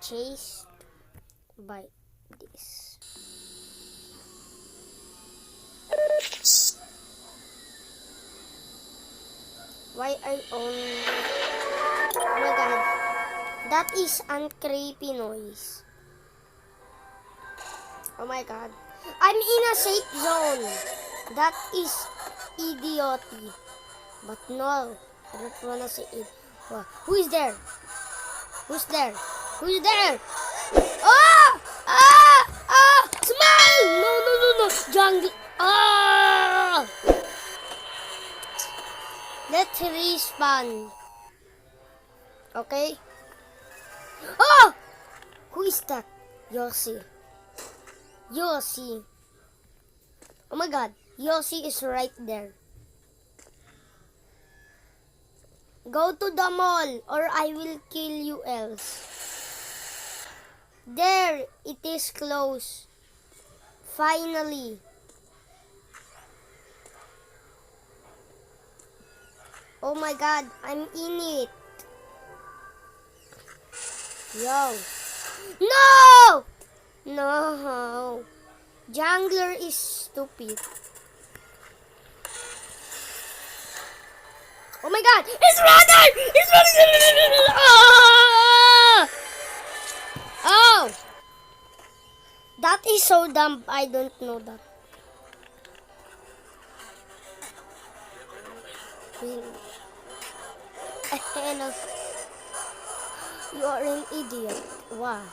chased by this. Why I only... Oh my god. That is a creepy noise. Oh my god. I'm in a safe zone. That is idiotic. But no, I don't wanna say it. Who is there? Who's there? Who's there? Ah! Ah! Ah! Smile! No, no, no, no. Jungle. Ah! Let's respawn. Okay? Oh! Who is that? Yossi. Yossi. Oh my god. Yossi is right there. Go to the mall or I will kill you else. There, it is close. Finally. Oh my god, I'm in it. Yo. No! No. Jungler is stupid. Oh my god! It's running! It's running! Ah! Oh! That is so dumb. I don't know that. You are an idiot. Wow.